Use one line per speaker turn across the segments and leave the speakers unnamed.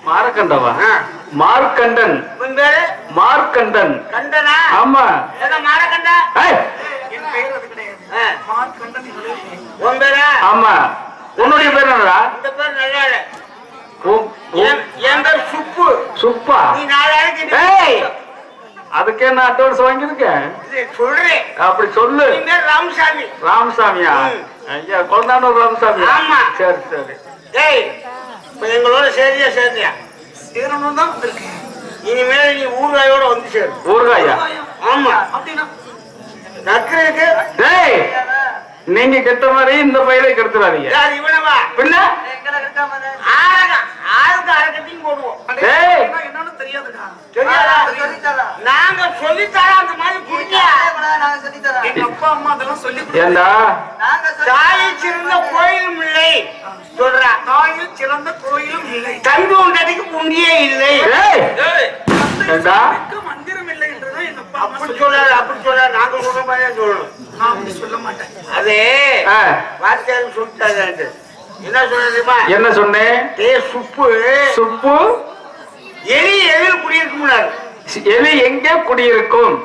மாரக்கண்டவா? மார்க்கண்டன். மார்க்கண்டன். கண்டனா? ஆமா. மாரக்கண்டா? ஆமா. உன்னுடைய பேர் என்னடா? இந்த பேர் நல்லா சுப்பு. சுப்பா? நீ அதுக்கே நான் அட்வான்ஸ் வாங்கியிருக்கேன். சொல்றேன் அப்படி சொல்லு. ராமசாமி. ராமசாமியா? ஐயா குழந்தைன்னு ராமசாமி. ஆமா. சரி சரி. ஏய் எங்களோட சரியா சேர்ந்தியா? சேரணும் தான் வந்திருக்கேன். இனிமேல் நீ ஊறுகாயோட வந்து சேரு. ஊறுகாயா? ஆமா. அப்படின்னா நக்கு. டேய் நீங்க கெட்ட மாதிரி இந்த பயிரை கெடுத்துறாதீங்க. இவனவா? பின்ன ஆளுக்கு அரைக்கட்டியும் போடுவோம். என்னன்னு தெரியாதுடா. தெரியாதா? நாங்க சொல்லித்தரோம். அந்த மாதிரி புரியா? எங்க அப்பா அம்மா அதெல்லாம் சொல்லி ஏண்டா தாயில் சிறந்த கோயிலும் இல்லை சொல்றா. தாயில் சிறந்த கோயிலும் இல்லை. தந்து உண்டடிக்கு புண்டியே இல்லை. மந்திரம் இல்லை என்றுதான் எங்க அப்பா அப்படி சொல்றாரு. அப்படி சொல்றாரு. நாங்க சொல்ற மாதிரியா சொல்லணும். நான் அப்படி சொல்ல மாட்டேன். அதே வாத்தியாரு சொல்லிட்டாரு. என்ன சொல்றதுமா? என்ன சொன்னேன்? சுப்பு. சுப்பு எலி எதில் குடியிருக்கும்? எலி எங்க குடியிருக்கும்?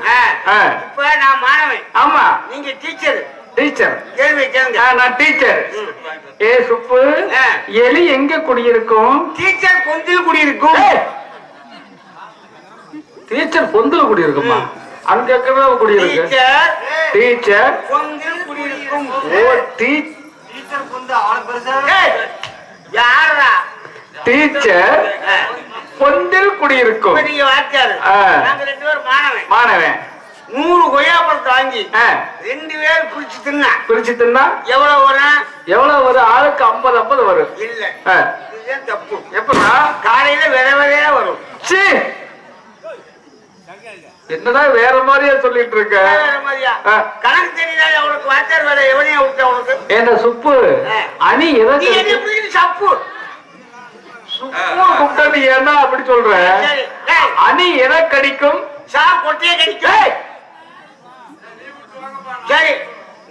இப்ப நான் மாணவன். ஆமா. நீங்க டீச்சர். டீச்சர் கேள்வி கேளுங்க. நான் டீச்சர். சுப்பு எலி எங்க குடியிருக்கும்? டீச்சர் பொந்தில் குடியிருக்கும். டீச்சர் பொந்தில் குடியிருக்குமா? அங்க குடியிருக்கு. டீச்சர் பொந்தில் குடியிருக்கும். ஓ டீச்சர் பொந்து ஆளு பெருசா. யாரா? டீச்சர் பொந்தில் குடியிருக்கும். நீங்க வாத்தியாரு. நாங்க ரெண்டு பேரும் மாணவன். மாணவன் 100 கொய்யாப்பழத்தை வாங்கி 2 பேர் பிரிச்சு தின்னா. பிரிச்சு தின்னா எவ்வளவு வரும்? எவ்வளவு வரும்? ஆளுக்கு 50 வரும். இல்ல இதுதான் தப்பு. எப்படா? காலையில வேற வேறையா வரும். என்னடா வேற மாதிரியா சொல்லிட்டு இருக்க? கணக்கு தெரியல உனக்கு. வாத்தியார் வேலை எவனையா விட்ட உனக்கு? என்ன சுப்பு அணி எதை சப்பு கூப்பிட்டா நீ என்ன அப்படி சொல்ற? அணி எதை கடிக்கும்? கொட்டையை கடிக்கும். சரி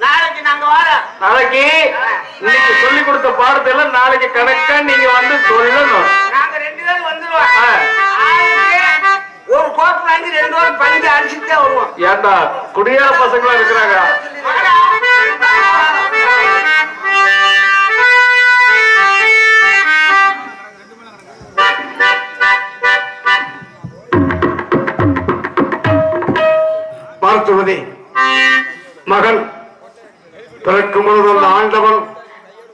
நாளைக்கு நாங்க வர. நாளைக்கு நீங்க சொல்லி கொடுத்த பாடத்தை எல்லாம் நாளைக்கு கணக்கா நீங்க வந்து சொல்லணும். நாங்க 2 பேரும் வந்துருவோம். ஒரு கோப்பை வாங்கி 2 பேரும் பஞ்சு அடிச்சுட்டே வருவோம். ஏண்டா குடியார பசங்களா இருக்கிறாங்க. பார்த்துவதே மகன் பிறக்கும் பொழுது அந்த ஆண்டவன்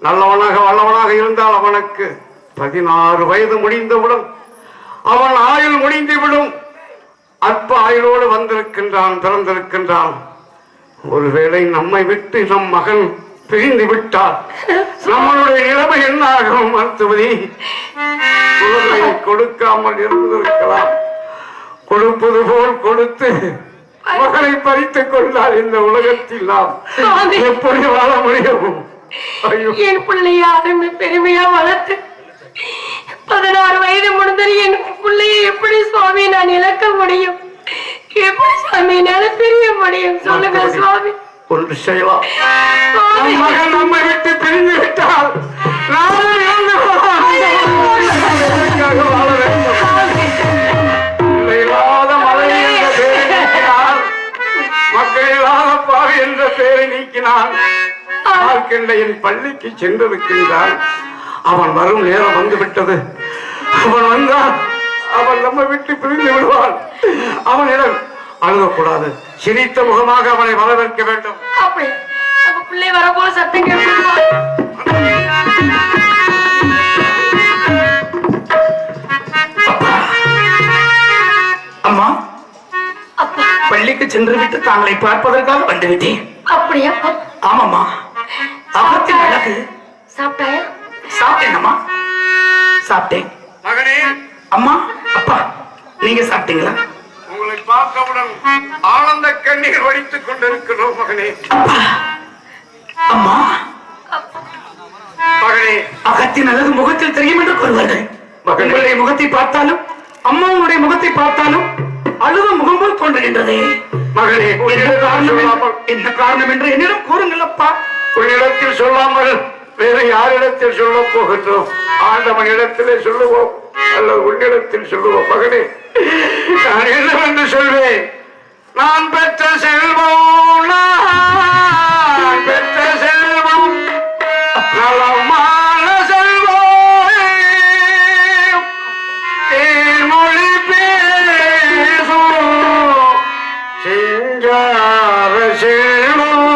நல்லவனாக வல்லவனாக இருந்தால் அவனுக்கு 16 வயது முடிந்தவுடன் அவன் ஆயுள் முடிந்துவிடும். அற்ப ஆயுளோடு வந்திருக்கின்றான், பிறந்திருக்கின்றான். ஒருவேளை நம்மை விட்டு நம் மகன் பிரிந்து விட்டால் நம்மளுடைய நிலைமை என்ன ஆகும்? மருத்துவதி குழந்தையை கொடுக்காமல் இருந்திருக்கலாம். கொடுப்பது போல் கொடுத்து மகனை பறித்துக் கொண்டால் இந்த உலகத்தில் நாம் எப்படி வாழ முடியும்? என் பிள்ளைய அருமை பெருமையா வளர்த்து 16 வயது முடிந்தது என் பிள்ளையை எப்படி சுவாமி நான் இழக்க முடியும்? எப்படி சாமி என்னால பிரிய முடியும்? சொல்லுங்க சுவாமி. ஒன்று செய்யலாம். மகன் நம்மை விட்டு பிரிந்து விட்டால் வாழ வேண்டும். இல்லாத மலை என்ற பெயரை நீக்கினான். மக்கள் இல்லாத பாவி என்ற பெயரை நீக்கினான். மார்க்கண்டையன் பள்ளிக்கு சென்றிருக்கின்றான். அவன் வரும் நேரம் வந்து விட்டது. அவன் வந்தான் அவன் நம்ம விட்டு பிரிந்து விடுவான். அவனிடம் அழுகக்கூடாது. சிரித்த முகமாக அவனை வரவேற்க வேண்டும். அப்படி நம்ம பிள்ளை வரப்போ சத்தம் கேட்க. அம்மா பள்ளிக்கு சென்று விட்டு தாங்களை பார்ப்பதற்காக வந்துவிட்டேன். அப்படியா? ஆமாம்மா. அகத்தின் அழகு. சாப்பிட்டாயா? சாப்பிட்டேனம்மா. சாப்பிட்டேன். மகனே. அம்மா அப்பா நீங்க சாப்பிட்டீங்களா? உங்களை பார்த்தவுடன் ஆனந்த கண்ணீர் வடித்துக் கொண்டிருக்கிறோம் மகனே. அம்மா மகனே அகத்தின் அழகு முகத்தில் தெரியும் என்று கூறுவார்கள். உங்களுடைய முகத்தை பார்த்தாலும் அம்மாவுடைய முகத்தை பார்த்தாலும் அழுத முகம் போல் தோன்றுகின்றதே. மகனே என்ன காரணம் என்று என்னிடம் கூறுங்கள் அப்பா. உன்னிடத்தில் சொல்லாமல் வேறு யாரிடத்தில் சொல்ல போகின்றோம்? ஆண்டவனிடத்திலே சொல்லுவோம் அல்லது உன்னிடத்தில் சொல்லுவோம். மகனே, நான் என்னவென்று சொல்வேன்? நான் பெற்ற செல்வம், நான் பெற்ற செல்வம் நலமான செல்வம், தேன்மொழி பேசும் சிங்கார செல்வம்,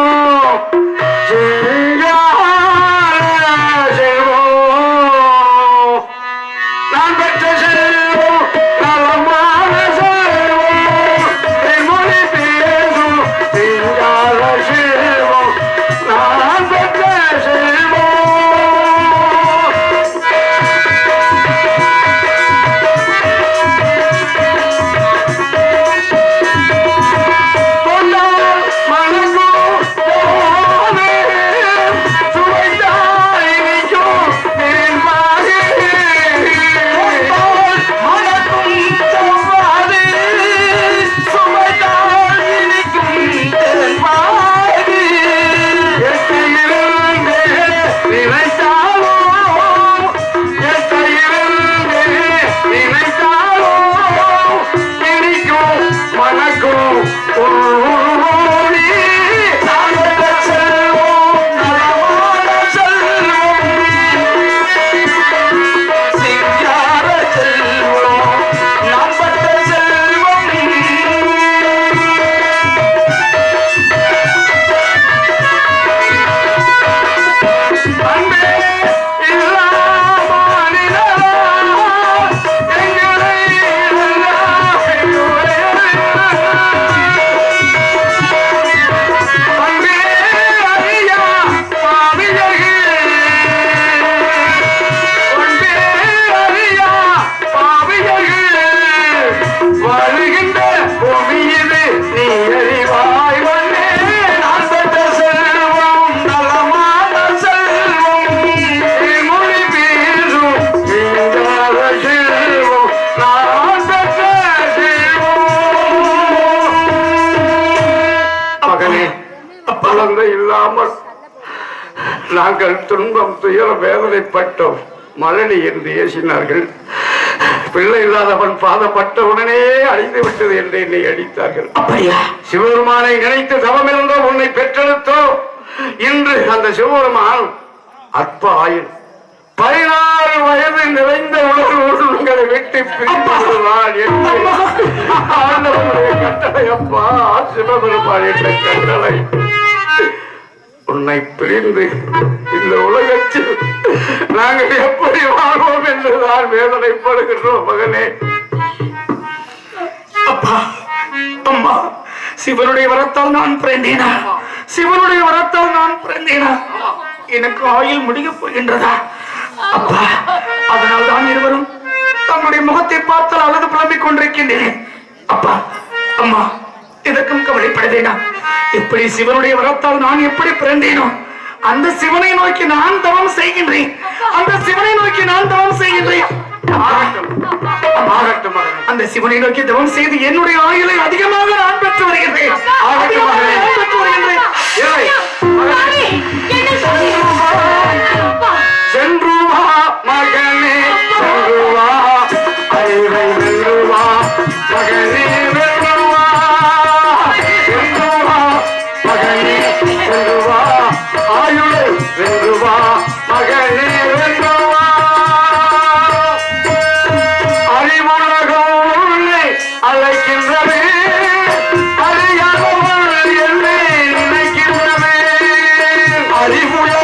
நாங்கள் துன்பம் துயர வேதனைப்பட்டோம். மலடி என்று ஏசினார்கள். பிள்ளை இல்லாதவன் பாதப்பட்ட உடனே அழிந்து விட்டது என்று என்னை அடித்தார்கள். சிவபெருமானை நினைத்து தவம் இருந்தோ உன்னை பெற்றெடுத்தோ. இன்று அந்த சிவபெருமான் அற்ப ஆயுள் 16 வயது நிறைந்த உங்களை விட்டு பிரிந்துள்ளார் என்று கட்டளை. அப்பா சிவபெருமான் என்ற கட்டளை. உன்னை பிரிந்து இந்த உலகத்தில் நாங்கள் எப்படி வாழ்வோம் என்றுதான் வேதனைப்படுகின்றோம். மகனே,
அப்பா, அம்மா, சிவனுடைய வரத்தால் நான் பிறந்தேனா? சிவனுடைய வரத்தால் நான் பிறந்தேனா? எனக்கு ஆயுள் முடியப் போகின்றதா? அப்பா, அதனால் தான் இருவரும் தங்களுடைய முகத்தை பார்த்தால் அல்லது புலம்பிக் கொண்டிருக்கின்றேன். அப்பா, அம்மா, இதற்கும் கவலைப்பட எப்படி சிவனுடைய வரத்தால் நான் எப்படி பிறந்தேனோ அந்த சிவனை நோக்கி நான் தவம் செய்கின்றேன். அந்த சிவனை நோக்கி நான் தவம் செய்கின்றேன். அந்த சிவனை நோக்கி தவம் செய்து என்னுடைய ஆயுளை அதிகமாக நான் பெற்று வருகின்றேன்.
சென்று வா மகனே, சென்று வா, அறிவை வென்று வா மகனே, வென்று வா, சென்று வா மகனே, வென்று வா, ஆயுளை வென்று வா மகனே, வென்று வா. அறிவுலகம் உன்னை அழைக்கின்றது, அறியாதவள் என்னை நினைக்கின்றது. அறிவுல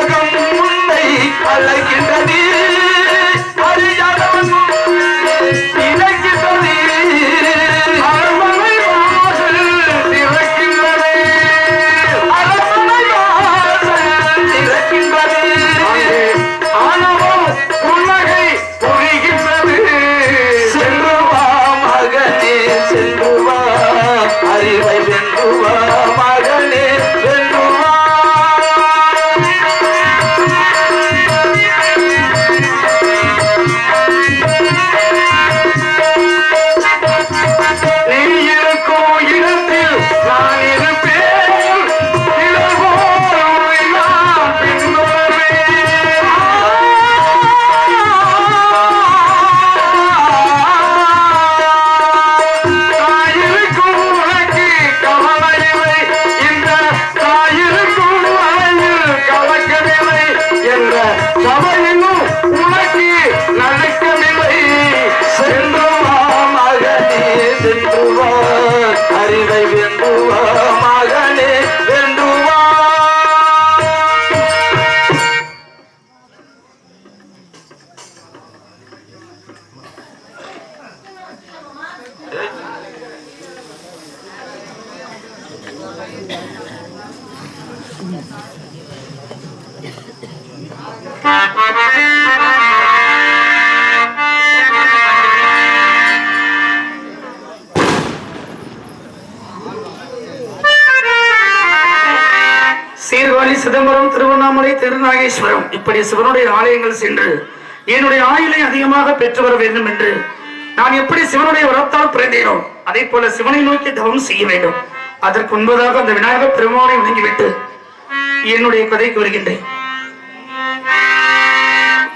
சீர்காழி, சிதம்பரம், திருவண்ணாமலை, திருநாகேஸ்வரம் இப்படி சிவனுடைய ஆலயங்கள் சென்று என்னுடைய ஆயுளை அதிகமாக பெற்று வர வேண்டும் என்று நான் எப்படி சிவனுடைய வரத்தால் பிறந்தேனோ அதே போல சிவனை நோக்கி தவம் செய்ய வேண்டும். அதற்கு முன்பதாக அந்த விநாயகர் பெருமானை வணங்கிவிட்டு என்னுடைய கதைக்கு வருகின்றேன்.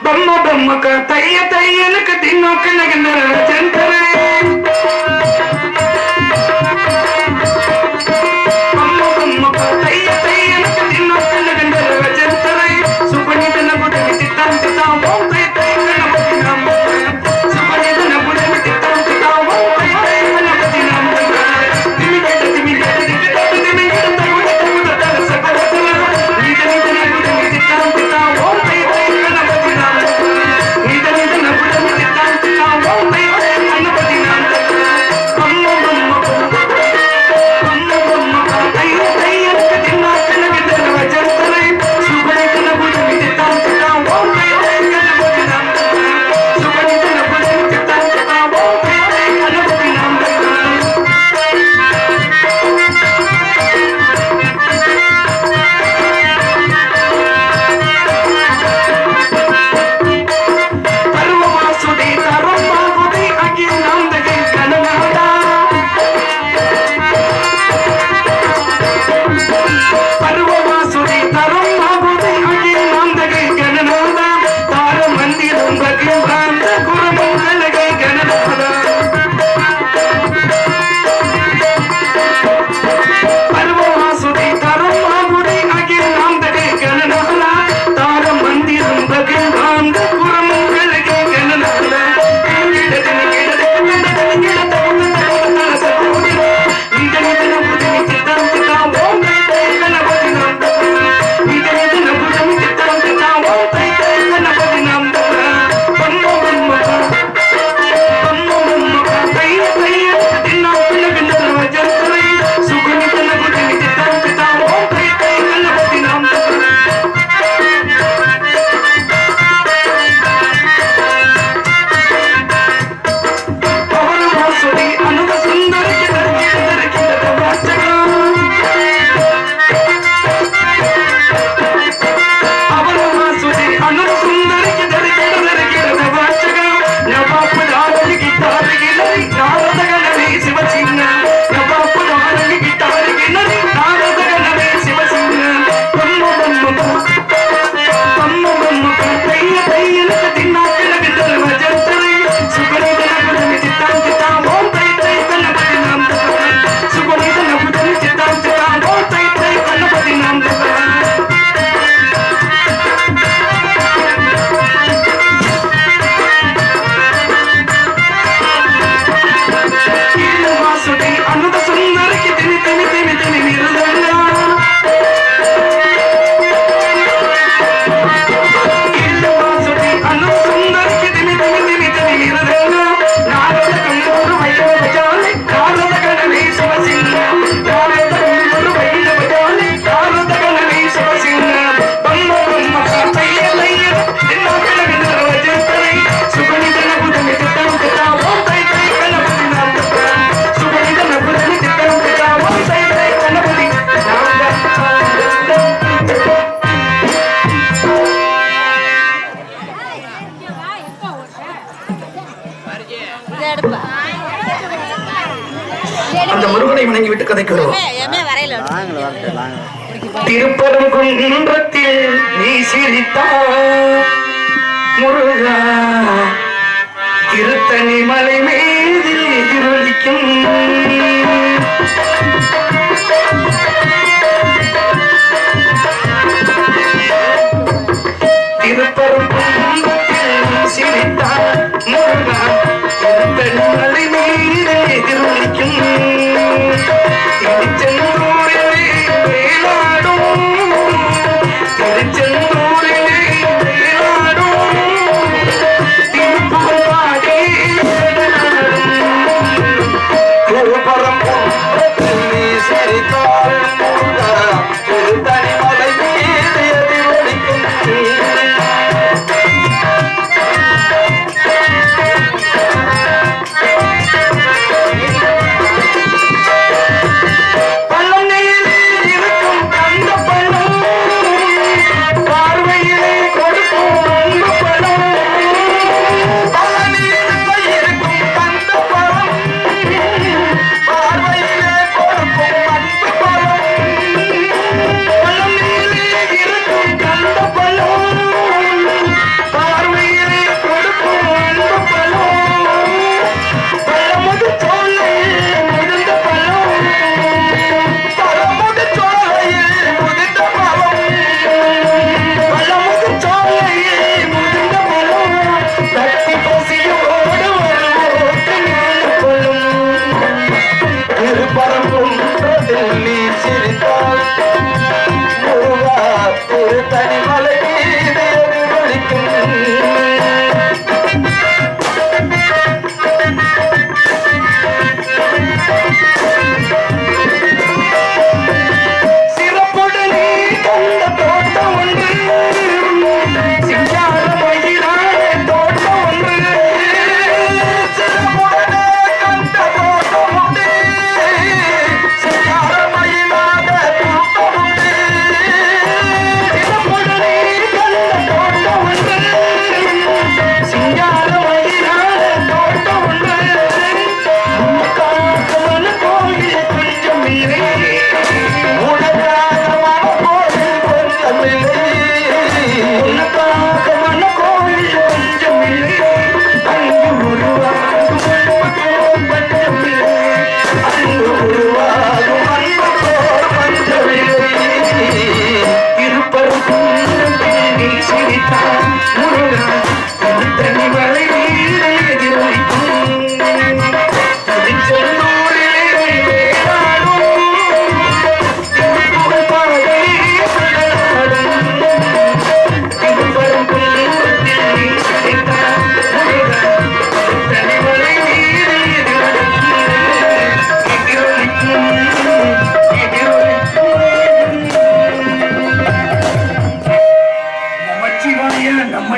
பம்ம பம்மக்க தைய தையனுக்கு தின்னோக்கு நகர்ந்தர ஜந்தரே பம்ம பம்மக்க தைய தையனுக்கு தின்னோக்கு நகர்ந்தர ஜந்தரே சுபனிதன புடவி திட்டாம் திட்டாம் ஓம் தை தை கணபதி நாம சுபனிதன புடவி திட்டாம் திட்டாம் ஓம் தை தை கணபதி நாம திமிகட திமிகட திமிகட திமிகட தகுட தகுட தல சகோதர நிதனிதன புடவி திட்டாம் திட்டாம் ஓம் தை தை கணபதி நாம நிதனிதன புடவி திட்டாம் திட்டாம் ஓம் தை தை கணபதி நாம பம்ம பம்ம பம்ம பம்ம தைய தையனுக்கு தின்னாக்க நகர்ந்தர ஜந்தரே சுபனிதன புடவி திட்டாம் திட்டாம் ஓம் தை தை கணபதி நாம சுபனிதன புடவி திட்டாம் திட்டாம் ஓம் தை தை கணபதி நாம பருவமாசுதி தரமாகுதி அகி நாந்தகை கணநாதா பருவமாசுதி தரமாகுதி அகி நாந்தகை கணநாதா தார மந்திரம் பகிர்ந்த குரமங்கலகை கணநாதா பருவமாசுதி தரமாகுதி அகி நாந்தகை கணநாதா தார மந்திரம் பகிர்ந்த குரமங்கலகை கணநாதா அந்த முருகனை வணங்கி விட்டு கதைக்கு வருவோம். திருப்பரங்குன்றத்தில் நீ சிரித்தாய் முருகா, திருத்தணி மலை மீது எதிரொலிக்கும் திருப்பரங்குன்றத்தில் நீ சிரித்தாய் முருகா, திருத்தணி மலை மீது எதிரொலிக்கும் திருச்செந்தூரிலே வேலாடும் திருச்செந்தூரிலே வேலாடும் திருப்புகழ்பாடி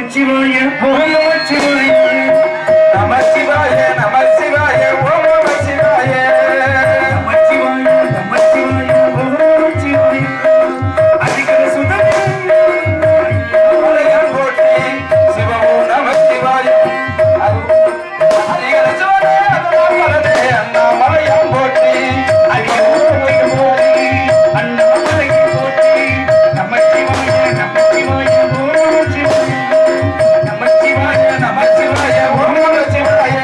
நமச்சிவாய ஓம் நமச்சிவாய
நமச்சிவாய நமச்சிவாய ஓம் நமச்சிவாய
நமச்சிவாய நமச்சிவாய ஓம் நமச்சிவாய அதிகர
மலையான் போற்றி சிவமோ நமச்சிவாய அதிகர சுடரே அருளாளனே அண்ணாமலையான் போற்றி
அண்ணாமலையை போற்றி நமச்சிவாய நமச்சிவாய ஓம் நமச்சிவாய
நமச்சிவாய ஓம் நமச்சிவாய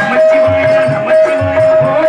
நமச்சிவாய நமச்சிவாய ஓம்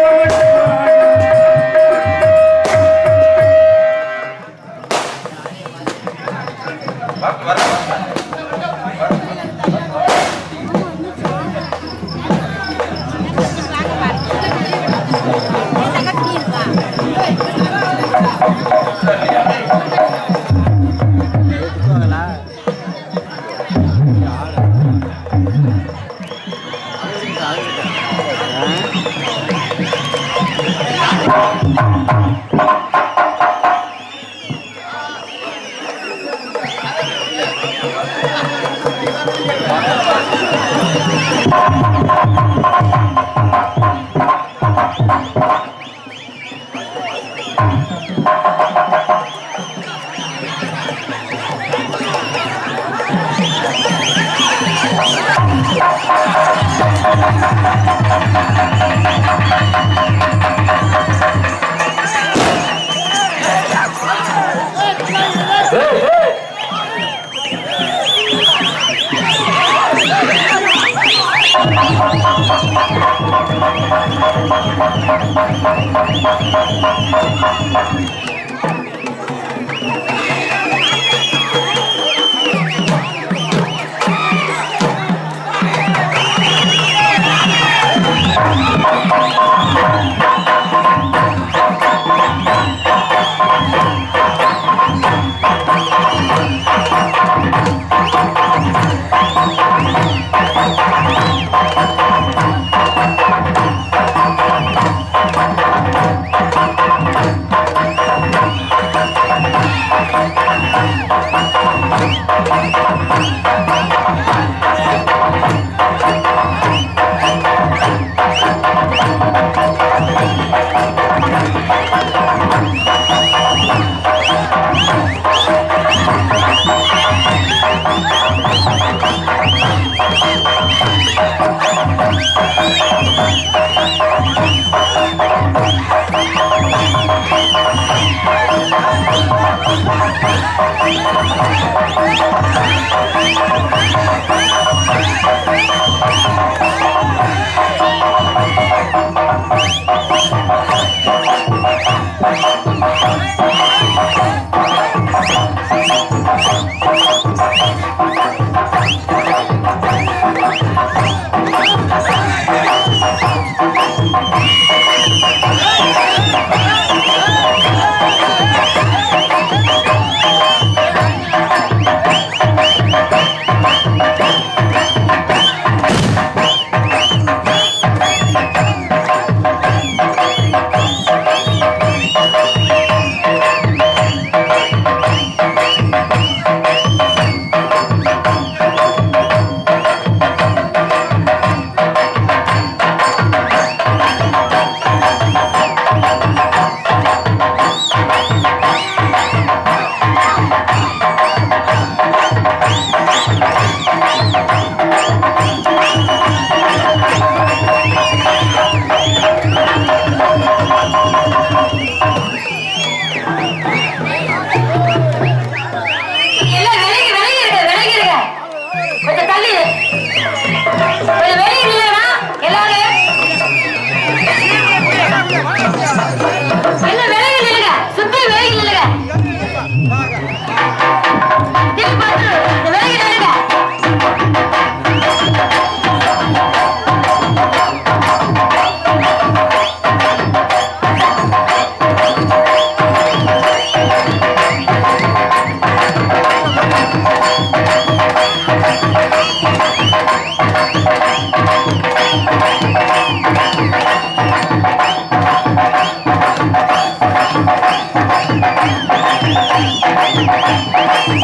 Thank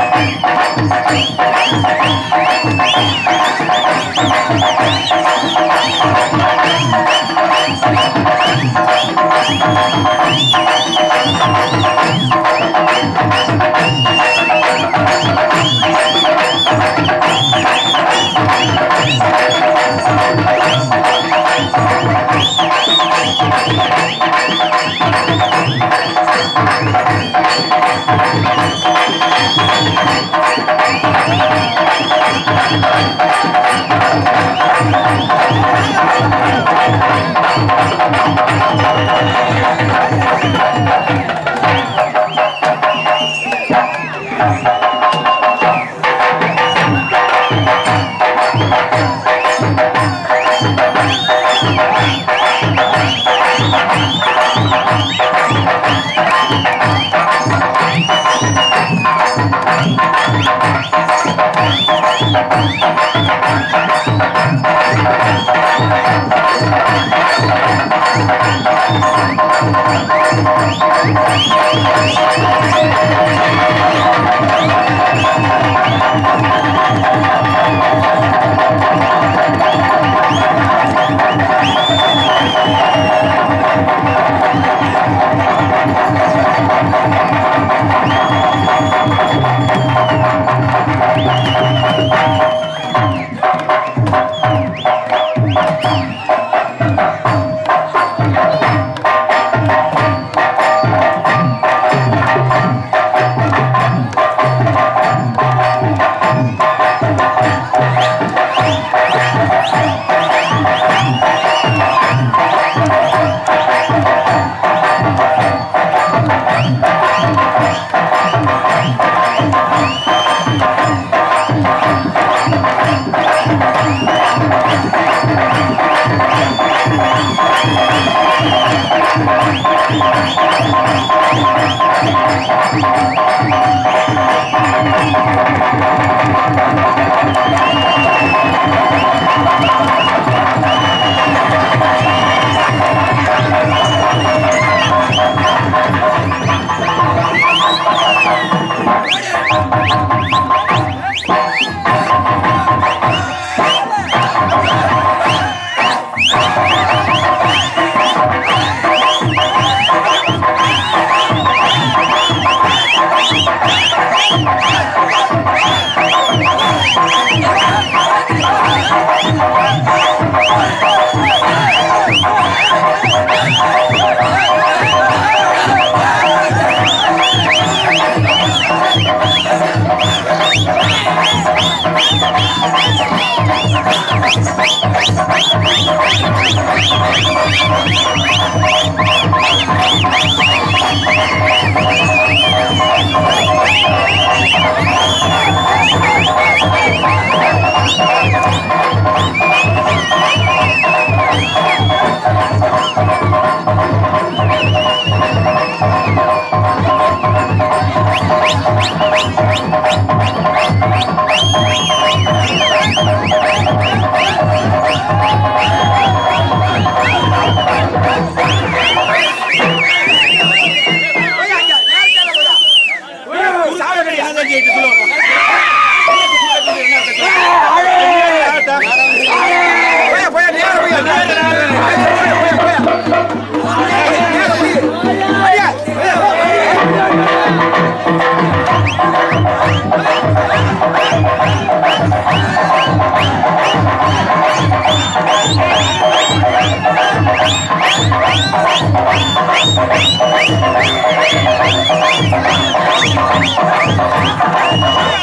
you.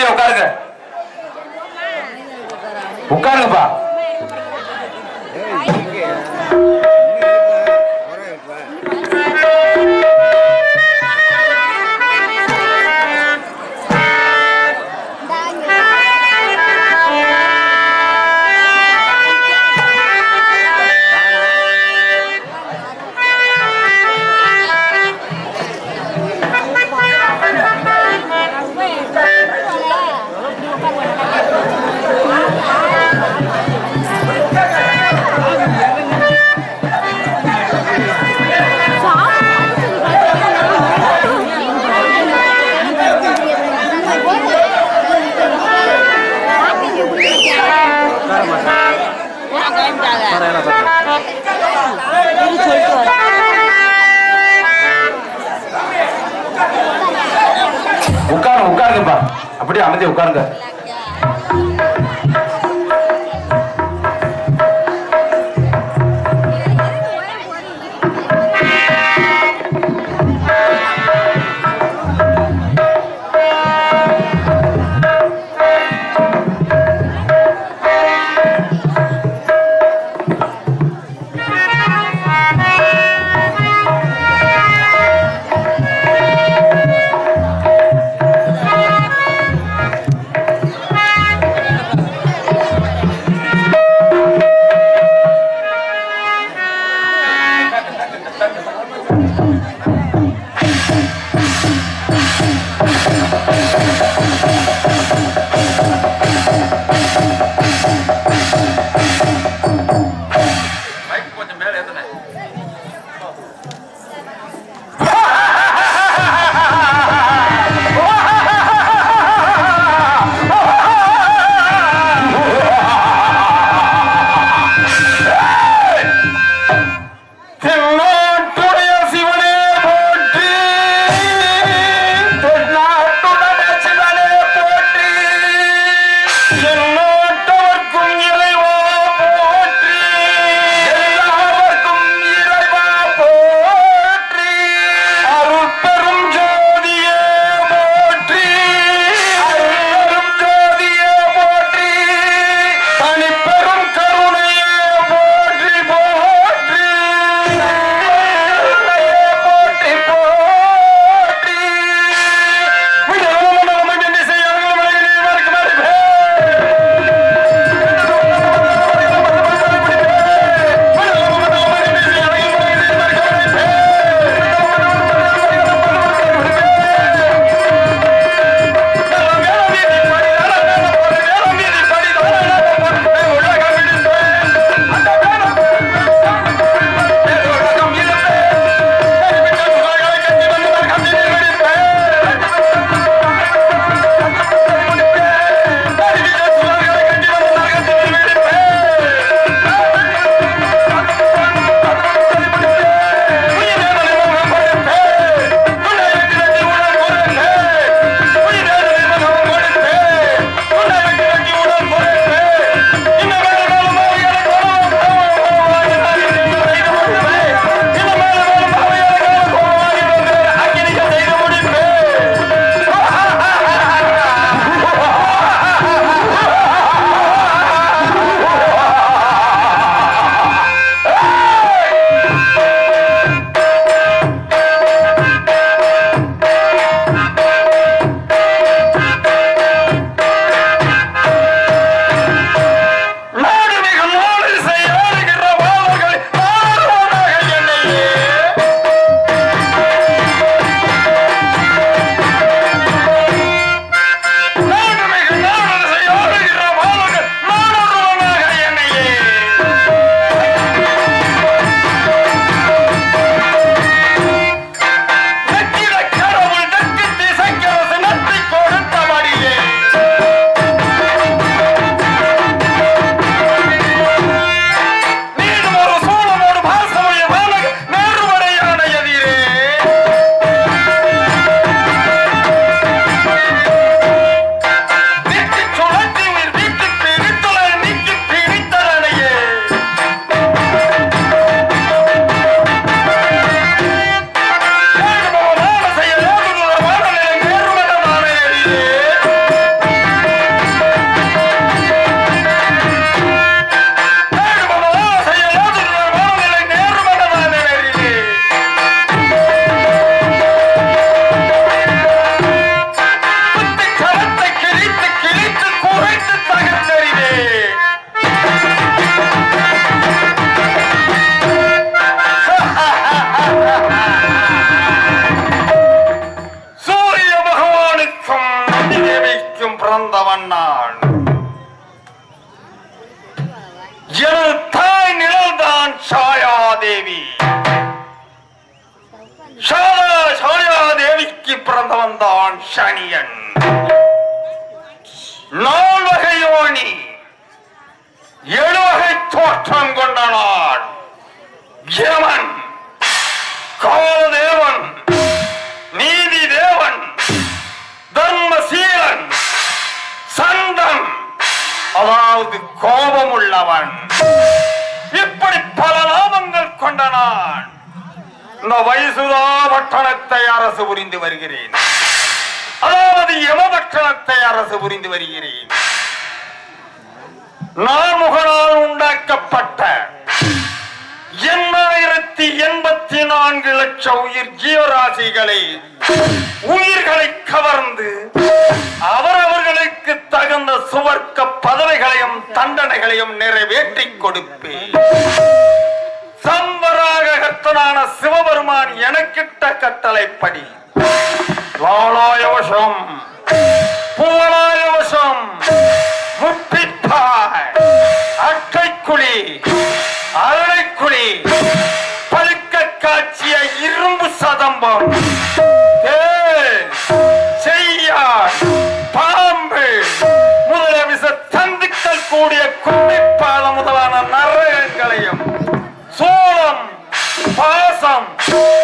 அமைதியா உட்காருங்க. உட்காருங்கப்பா. உட்காருங்கப்பா. அப்படியே அமைதியா உட்காருங்க.
பிறந்தவன் நான். எனது தாய் நிழல்தான் சாயாதேவி. சாயாதேவிக்கு பிறந்தவன் தான் சனியன். நால்வகை யோனி, 7 வகை தோற்றம் கொண்ட நான் யமன், காலதேவன், நீதி தேவன், தர்மசீலன், சண்டன், அதாவது கோபம் உள்ளவன். இப்படி பல நாமங்கள் கொண்ட நான் இந்த வைசுதா பட்டணத்தை அரசு புரிந்து வருகிறேன். அதாவது யமபட்டணத்தை அரசு புரிந்து வருகிறேன். நான்முகனால் உண்டாக்கப்பட்ட 8084 லட்சம் உயிர் ஜீவராசிகளை உயிர்களை கவர்ந்து அவரவர்களுக்கு தகுந்த சுவர்க்க பதவிகளையும் தண்டனைகளையும் நிறைவேற்றிக் கொடுப்பேன். சம்பராகத்தனான சிவபெருமான் எனக்கிட்ட கட்டளைப்படி லாலாயவசம், பூவலாயவசம், முப்பிப்பாய், அட்டைக்குழி, அரணைக்குழி, பழுக்க காட்சிய இரும்பு சதம்பம், செய்யார், பாம்பு முதலிய விச தந்துக்கள் கூடிய கும்பிப்பால முதலான நரகங்களையும் சோளம், பாசம்,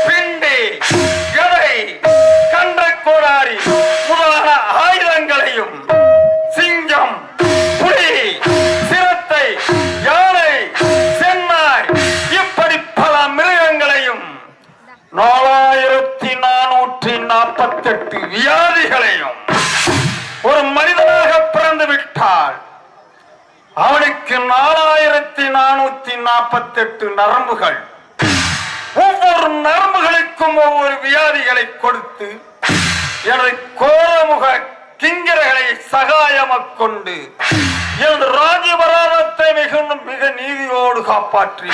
பிண்டி, கதை, கன்றக்கோடாரி முதலான ஆயுதங்களையும் சிங்கம், புலி, சிறுத்தை, யானை, சென்னாய் இப்படி பல மிருகங்களையும் 4448 வியாதிகளையும் ஒரு மனிதனாக பிறந்து விட்டால் அவனுக்கு 4448 நரம்புகள், ஒவ்வொரு நரம்புகளுக்கும் ஒவ்வொரு வியாதிகளை கொடுத்து எனது கோரமுக கிங்கரகளை சகாயமாக கொண்டு எனது ராஜ்யபராதத்தை மிக நீதியோடு காப்பாற்றி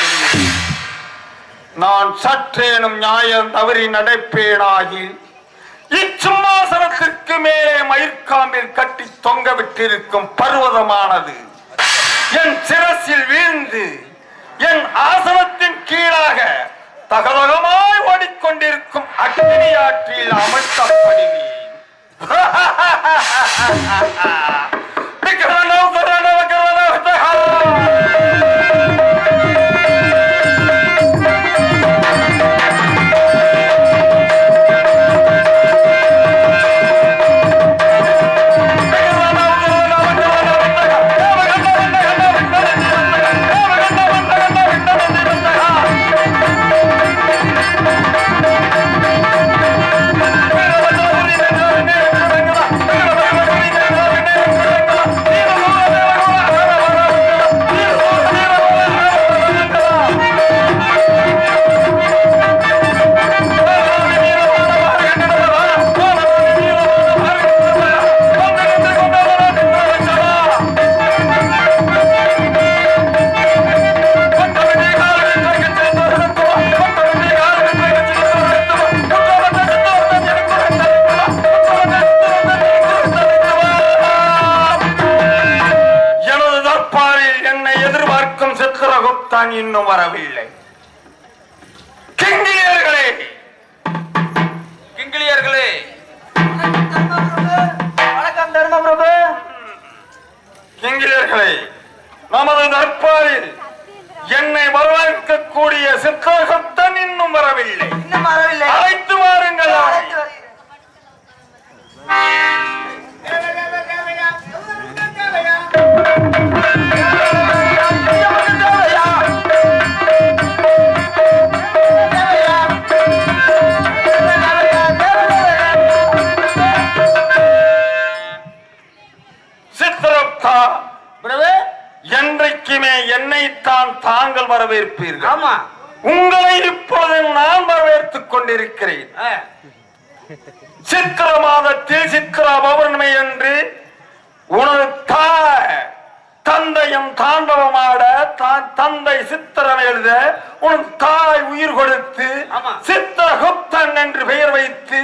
நான் சற்றேனும் நியாயம் தவறி நடப்பேனாகி இச்சும்மாசனத்திற்கு மேலே மயிர்காம்பில் கட்டி தொங்க விட்டிருக்கும் பர்வதமானது என் சிரசில் வீழ்ந்து என் ஆசனத்தின் கீழாக தகதகமாய் ஓடிக்கொண்டிருக்கும் அக்னி ஆற்றில் அமர்த்தப்படுவேன். இன்னும் வரவில்லை. கிங்கிலியர்களே, கிங்கிலியர்களே,
வணக்கம் தர்மபிரபு.
கிங்கிலியர்களே, நமது தர்பாரில் என்னை வரவேற்கக்கூடிய சித்திரகுப்தன் இன்னும் வரவில்லை. அழைத்து வாருங்கள். என்றைக்குமே என்னைத்தான் தாங்கள் வரவேற்பீர்கள்.
ஆமா,
உங்களை இப்பொழுது நான் வரவேற்றுக் கொண்டிருக்கிறேன். சித்திர மாதத்தில் சித்திரா பௌர்ணமி என்று உனது தந்தையும் தாண்டவமாட தந்தை சித்திரம் எழுத உனது தாய் உயிர் கொடுத்து சித்திரகுப்தன் என்று பெயர் வைத்து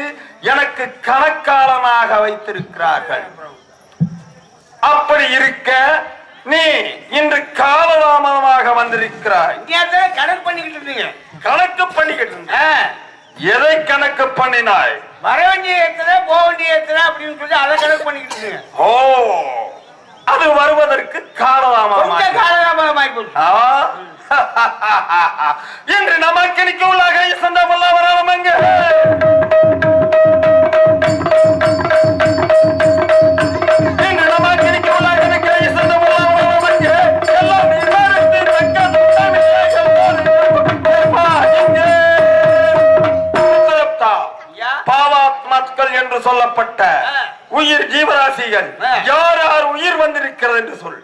எனக்கு கணக்காளனாக வைத்திருக்கிறார்கள். இருக்க நீ இன்று காலதாமதமாக வந்திருக்கிறாய்.
கணக்கு பண்ணிக்கிட்டு இருந்தீங்க.
கணக்கு பண்ணிக்கிட்டு இருந்த எதை கணக்கு பண்ணினாய்?
வர வேண்டிய ஏத்துல போக வேண்டிய ஏத்துல அப்படின்னு சொல்லி அதை கணக்கு பண்ணிக்கிட்டு இருந்தீங்க.
ஓ, அது வருவதற்கு காலதாமதமாய் போச்சு. என்று நமக்கு நிக்க உள்ளாக சண்டமெல்லாம் வராமங்க. என்று நமக்கு நிக்க உள்ளாக சண்டமெல்லாம் வராமங்க. எல்லாம் பாவாத்மாக்கள் என்று சொல்லப்பட்ட உயிர் ஜீவராசிகள் யார் யார் உயிர் வந்திருக்கிறது என்று சொல்.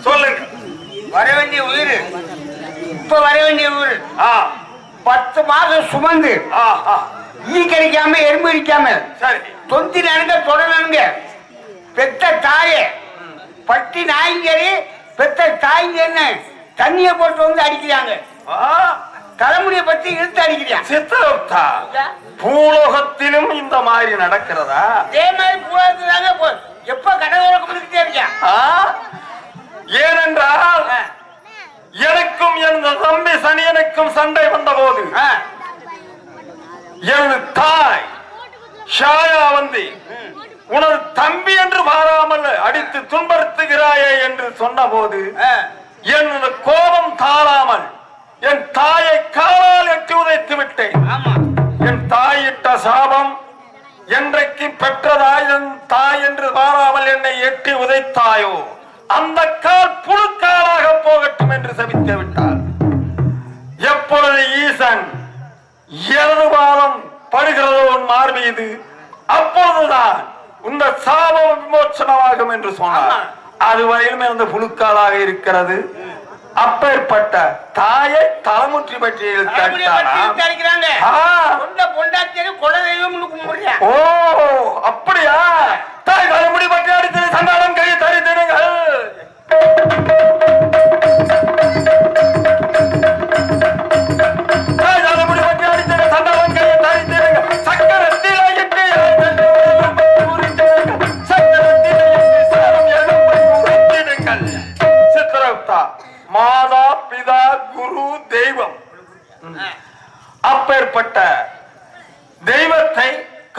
சொல்லுங்க.
வர வேண்டிய உயிர் இப்ப வர வேண்டிய உயிர் 10 மாதம் சுமந்து ஈ கிடைக்காம எறும்பு அடிக்காம
சரி
தொந்தி நடுங்க தொடங்க பெத்த தாயே பட்டி நாய்ங்கறி பெத்த தாய்ங்க என்ன தண்ணிய போட்டு வந்து அடிக்கிறாங்க. தலைமுடியை பத்தி இழுத்து அடிக்கிறான்.
சித்தரப்தா பூலோகத்திலும் இந்த மாதிரி நடக்கிறதா?
அதே மாதிரி பூலோகத்துதாங்க எப்ப கடவுளை கும்பிட்டுட்டே இருக்கான்.
ஏனென்றால் எனக்கும் எனது தம்பி சனியனுக்கும் சண்டை வந்த போது எனது தாய் ஷாயா வந்து உனது தம்பி என்று பாராமல் அடித்து துன்புறுத்துகிறாயே என்று சொன்ன போது எனது கோபம் தாழாமல் என் தாயை காலால் எட்டி உதைத்து விட்டேன். என் தாயிட்ட சாபம் என்றைக்கு பெற்றதாய் என் தாய் என்று பாராமல் என்னை எட்டி உதைத்தாயோ அந்த கால் புழுக்காலாக போகட்டும் என்று சபித்து விட்டார். எப்பொழுது ஈசன் எனது பாதம் படுகிறதோ உன் மார்பீது அப்பொழுதுதான் இந்த சாபம் விமோச்சனமாகும் என்று சொன்னார். அதுவரையிலுமே அந்த புழுக்காலாக இருக்கிறது. அப்பேற்பட்ட தாயை தலைமுற்றி பற்றி ஓ அப்படியா? தாய் தலைமுடி பற்றி அடித்து சண்டாளம் கை தரித்திடுங்கள். தாய் தலைமுடி பற்றி அடித்து சண்டாளம் கை தரித்திடுங்கள். சக்கரத்தில் சித்திரகுப்தா மாதா பிதா குரு தெய்வம் அப்பேற்பட்ட தெய்வத்தை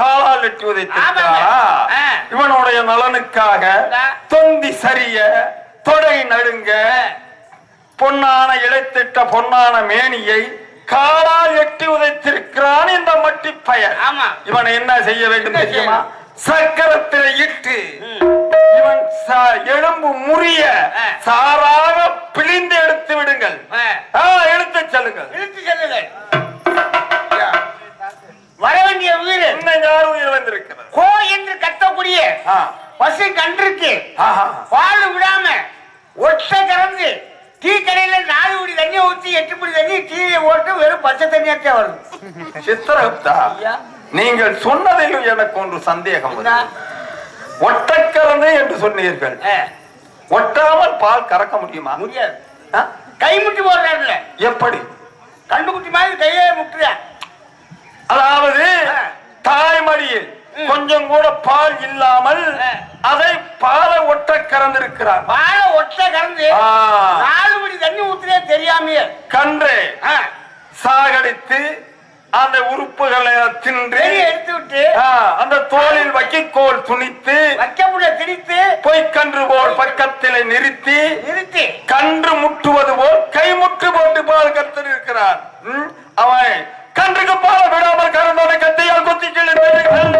காலால் எட்டி உதைத்திருக்கிறாரா? இவனுடைய நலனுக்காக தொந்தி சரிய தொடை நடுங்க பொன்னான இழைத்திட்ட பொன்னான மேனியை காலால் எட்டி உதைத்திருக்கிறான் இந்த மட்டி பயல். இவனை என்ன செய்ய வேண்டும் தெரியுமா? சக்கரத்தில் இட்டு இவன் எலும்பு முறிய சாராக பிழிந்து எடுத்து விடுங்கள். எடுத்து செல்லுங்கள்.
வர வேண்டிய உயிர்
இன்னும் யார் உயிர் வந்திருக்கிறது?
கோ என்று கத்தக்கூடிய பசு கன்றுக்கு பால் விடாம ஒற்ற கறந்து டீ கடையில 4 குடி தண்ணியை ஊற்றி 8 குடி தண்ணி டீயை ஓட்டு வெறும் பச்சை தண்ணியாச்சே வருது.
சித்திரகுப்தா நீங்கள் சொன்னதிலும் எனக்கு ஒன்று சந்தேகம். ஒட்டக்கறந்து என்று சொன்னீர்கள். ஒட்டாமல் பால் கறக்க முடியுமா?
முடியாது. கை முட்டி போடுறாருல.
எப்படி?
கண்டுகுட்டி மாதிரி கையே முட்டுற.
அதாவது தாய்மடியில் கொஞ்சம் கூட பால் இல்லாமல் அதை பாலை ஒட்ட கறந்திருக்கிறார்.
பாலை ஒட்ட கறந்து 4 குடி தண்ணி ஊத்துறே தெரியாமையே
கன்று சாகடித்து அந்த உறுப்புகளை தின்று
எடுத்து விட்டு
அந்த தோளில் வைக்கோல் துணித்து
வைக்கப்புல திணித்து
பொய்க்கன்று போல் பக்கத்திலே நிறுத்தி கன்று முட்டுவது போல் கை முட்டு போட்டு பால் கத்திருக்கிறான். அவன் கன்றுக்கு பால விடாமல் கறந்தோட கத்தையால் கொத்தி கிழித்தார்கள்.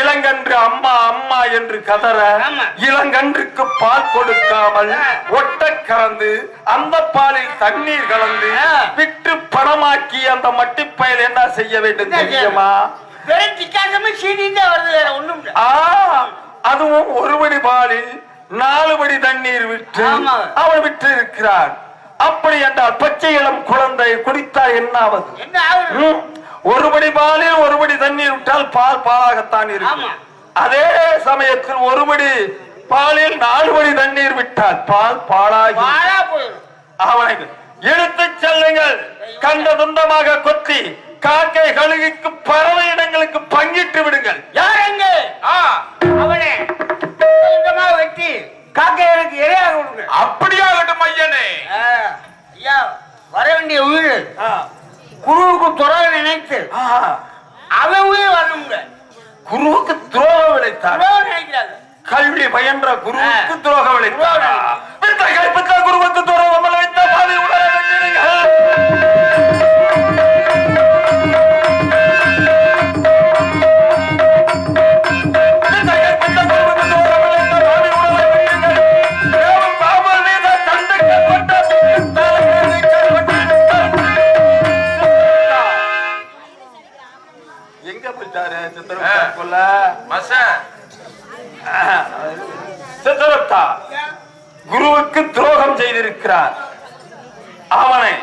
இளங்கன்று அம்மா அம்மா என்று கதற இளங்கன்றுக்கு பால் கொடுக்காமல் ஒட்ட கறந்து அந்த பாலில் தண்ணீர் கலந்து விட்டு பணமாக்கி அந்த மட்டிப்பயல் என்ன செய்ய வேண்டும் தெரியுமா? அதுவும் 1 படி பாலில் 4 படி தண்ணீர் விட்டு அவன் விட்டு இருக்கிறான். அப்படி என்றால் பச்சை இளம் குழந்தை குடித்தால் என்ன ஆவது?
என்ன ஆகுது?
ஒருபடி பாலில் ஒருபடி தண்ணீர் விட்டால் பால் பாலாகத்தான் இருக்கும். அதே சமயத்தில் ஒருபடி பாலில் 4 படி தண்ணீர் விட்டால் பால் பாலாகி அவனை எடுத்துச் செல்லுங்கள். கண்ட துண்டமாக கொத்தி காக்கை கழுகுக்கு பறவை இடங்களுக்கு பங்கிட்டு விடுங்கள்.
யார் எங்க அவனே வெட்டி காக்கைகளுக்கு இரையாக விடுங்க.
அப்படியாகட்டும் ஐயனே.
ஐயா வர வேண்டிய உயிர் குருவுக்கு துறவை நினைத்து அவன் உயிர் வரணுங்க.
குருவுக்கு துரோகம் விளைத்தார்.
நினைக்கிறாங்க.
கல்வி பயின்ற குருவுக்கு துரோகம் விளைத்தார். குருவுக்கு துரோகம் விளைத்த பாதை எங்க போயிட்டாரு சித்தரத்தா? குருவுக்கு துரோகம் செய்திருக்கிறார். அவனை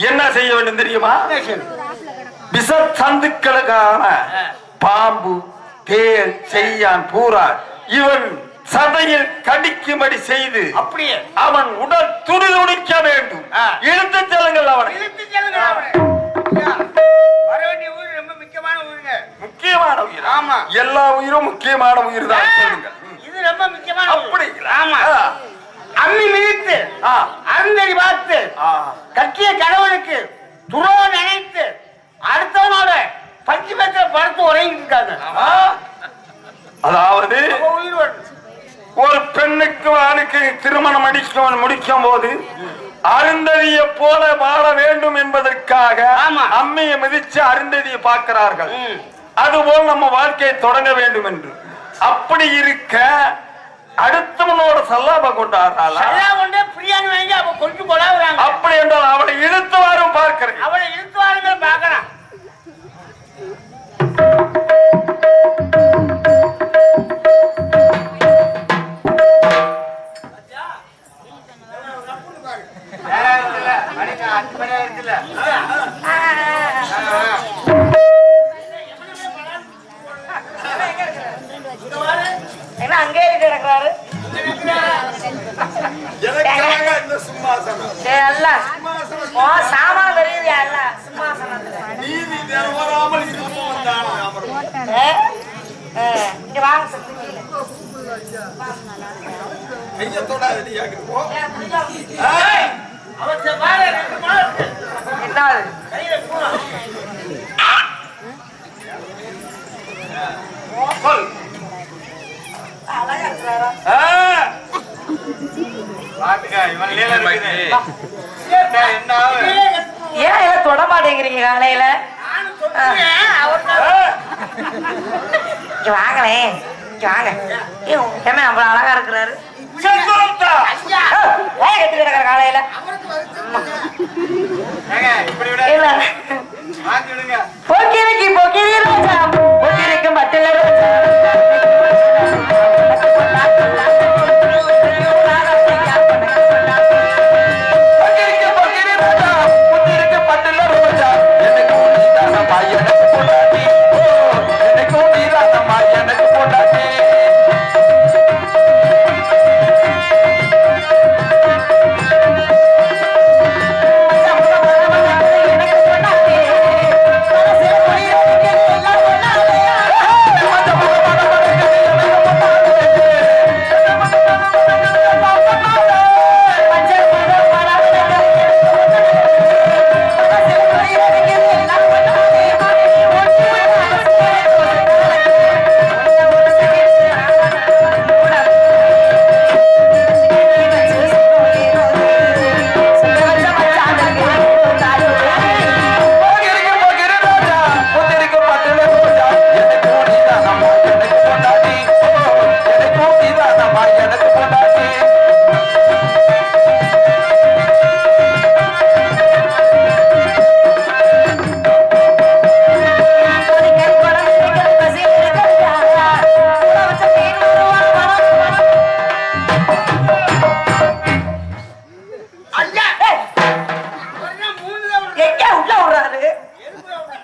என்ன செய்ய வேண்டும் தெரியுமா? விஷ சந்துக்களுக்கான பாம்பு, தேல், செய்யான், பூரான் இவன் சதையில் கடிக்கும்படி செய்து
அப்படியே
அவன் உடல் துடிதுடிக்க வேண்டும். இழுத்து செல்லுங்கள் அவனை.
வர வேண்டிய உயிர் ரொம்ப முக்கியமான உயிரிங்க.
முக்கியமான உயிர்.
ஆமா,
எல்லா உயிரும் முக்கியமான உயிர் தான். சொல்லுங்கள்.
இது ரொம்ப முக்கியமான
அப்படி.
ஆமா. அம்மி மிதித்து அருந்ததி பார்த்து கட்டிய கணவனுக்கு துரோகம் நினைத்து அடுத்தவனோட பஞ்சு பேத்திர படுத்து உறங்கிட்டு இருக்காங்க.
அதாவது
உயிர் வரும்.
ஒரு பெண்ணுக்கு ஆணுக்கு திருமணம் முடிக்கும் போது அருந்ததியை போல வாழ வேண்டும் என்பதற்காக அம்மையை மிதிச்சு அருந்ததியை பார்க்கிறார்கள். அதுபோல் நம்ம வாழ்க்கையை தொடங்க வேண்டும் என்று. அப்படி இருக்க அடுத்தவனோட சல்லாப கொண்டாடுறாள். அப்படி என்றால் அவளை இழுத்து வாரும் பார்க்கிறேன்.
அவளை இழுத்து வாருங்க பார்க்கலாம். அங்கே கிடக்குறாரு. சாமான் தெரியுது இங்க வாங்க. ஏன் தொட மாட்டேங்கிறீங்க காலையில? வாங்களே வாங்க. அவ்வளவு அழகா இருக்கிறாரு. காலையில போக்கிரிக்கு போக்கிரி ரோஜா போக்கிரிக்கு மட்டில ரோஜா
எனக்கு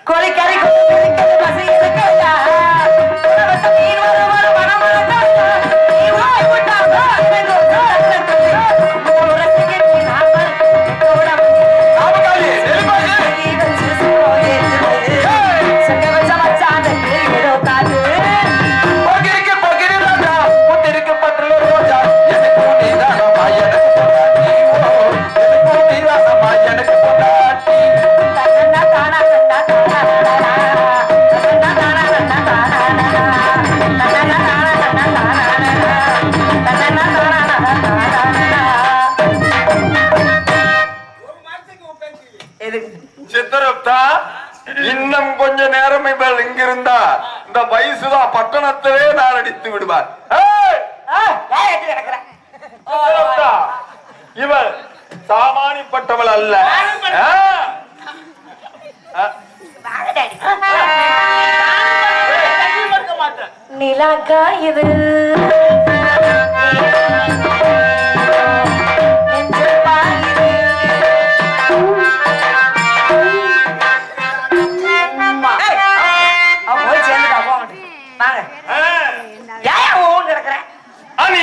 கோழிக்கறி பசி இருக்கா மீன் வரும் மனம்
சித்தரப்தா, இன்னும் கொஞ்ச நேரம் இவள் இங்கிருந்தா இந்த வயசுதா பட்டணத்திலே நான் அடித்து விடுவார். சித்தரப்தா, இவள் சாமானிப்பட்டவள் அல்ல.
நிலாக்கா இது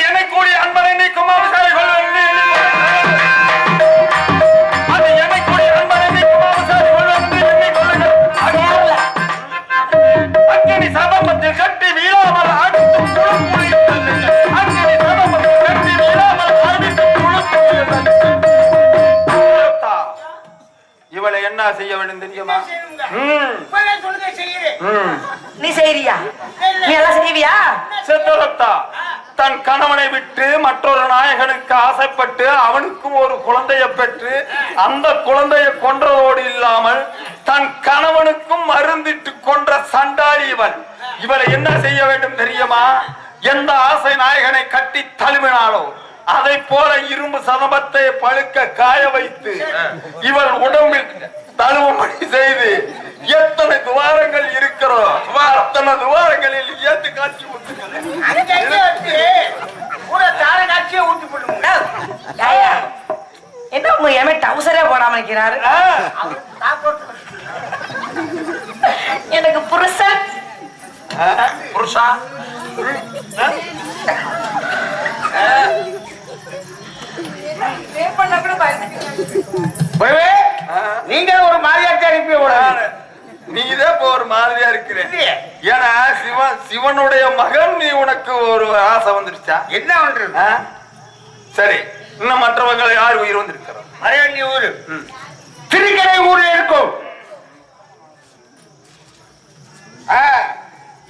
என்னை கூடிய அன்பனை நீக்கும் அவசாரிகள் அக்கினி சபமத்தில் கட்டி வீழாமல் அடித்து அக்கினி சபமத்தில் கட்டி வீழாமல் அடித்து இவளை என்ன செய்ய வேண்டும் தெரியுமா?
நீ செய்றியா? நீ எல்லாம் செய்வியா?
சித்தரப்தா, தன் கணவனை விட்டு மற்றொரு நாயகனுக்கு ஆசைப்பட்டு அவனுக்கும் ஒரு குழந்தையை பெற்று அந்த குழந்தையை கொன்றதோடு இல்லாமல் தன் கணவனுக்கும் மருந்திட்டு கொன்ற சண்டாளி இவள். இவளை என்ன செய்ய வேண்டும் தெரியுமா? எந்த ஆசை நாயகனை கட்டி தழுவினாலோ அதை போல இரும்பு சதமத்தை பழுக்க காய வைத்து இவள் உடம்பில் தழுவும்படி செய்து எத்தனை துவாரங்கள் இருக்கிறோ அத்தனை துவாரங்களில் ஏத்து காட்சி
என்ன உங்க எமே டவுசரே போடாம இருக்கிறாரு? எனக்கு புருஷன்
புருஷா
நீங்க ஒரு மாதிரியா அனுப்பி
நீதே ஒரு மாதிரியா இருக்கிற. ஏன்னா சிவனுடைய மகன் நீ உனக்கு ஒரு ஆசை வந்துருச்சா?
என்ன பண்றது?
சரி, இன்னும் மற்றவங்க யார் உயிர் வந்திருக்கிறோம்?
மறைவண்டி ஊரு திருக்கடை ஊர்ல இருக்கும்.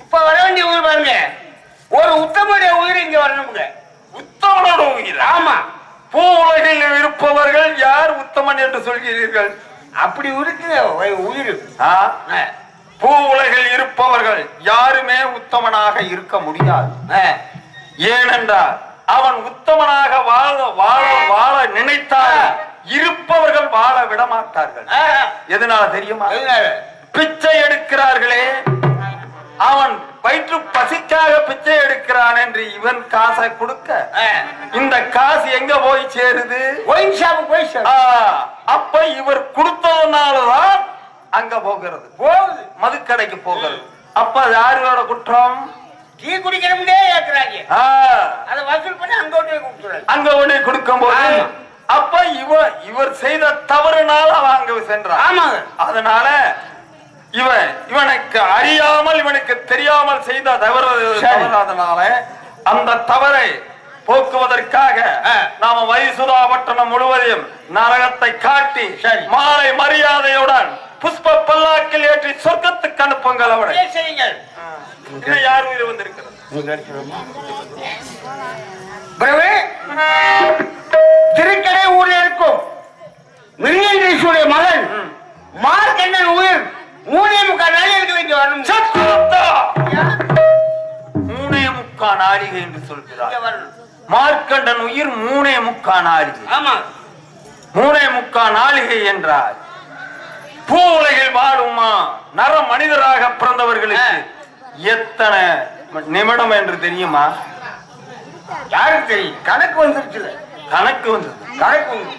இப்ப வரவேண்டிய ஊர் பாருங்க. ஒரு உத்தமனுடைய உயிர் இங்க வரணுங்க.
உத்தமனோட உயிர்?
ஆமா.
பூ உலகில் இருப்பவர்கள் யார் உத்தமன் என்று சொல்கிறீர்கள்?
அப்படி இருக்கு உயிர்.
பூ உலகில் இருப்பவர்கள் யாருமே உத்தமனாக இருக்க முடியாது. ஏனென்றால் அவன் உத்தமனாக வாழ நினைத்தால் இருப்பவர்கள் வாழ விட மாட்டார்கள். எதனால தெரியுமா? பிச்சை எடுக்கிறார்களே, அவன் வயிற்று பசிக்காக பிச்சை எடுக்கிறான் என்று இவன் காசை கொடுக்க இந்த காசு எங்க போய் சேருது? அப்ப இவர் கொடுத்ததுனாலதான் அங்க போகிறது, மதுக்கடைக்கு போகிறது. அப்ப யாரோட குற்றம்?
டீ குடிக்கிறவங்களே ஏற்கிறாங்க. அதை வசூல் பண்ணி அங்க கொண்டு கொடுக்கும் போது
அப்ப இவர் செய்த தவறுனால அவன் அங்க சென்றான்.
ஆமாங்க.
அதனால இவனுக்கு அறியாமல் இவனுக்கு தெரியாமல் செய்த தவறுனால அந்த தவறை போக்குவதற்காக நாம வைசுதாபட்டணம் முழுவதையும் நரகத்தை காட்டி மாலை மரியாதையுடன் புஷ்ப பல்லாக்கில் ஏற்றி சொர்க்கத்துக்கு அனுப்புங்கள். அவரை யார் உயிர் வந்திருக்கிறது?
திருக்கடை ஊரில் இருக்கும் மிருகேந்திரேஸ்வருடைய மகன் மார்க்கண்டன் உயிர் 3.25 நாளிகைக்கு இங்க வரணும்.
3.25 நாளிகை என்று சொல்கிறார். மார்க்கண்டன் உயிர் 3.25 நாளிகை.
ஆமா,
3.25 நாளிகை என்றால் பூ உலகில் வாழுமா நர மனிதராக பிறந்தவர்களுக்கு எத்தனை நிமிடம் என்று தெரியுமா?
யாருக்கு தெரியும்? கணக்கு வந்துருச்சு.
கணக்கு வந்தது. கணக்கு வந்து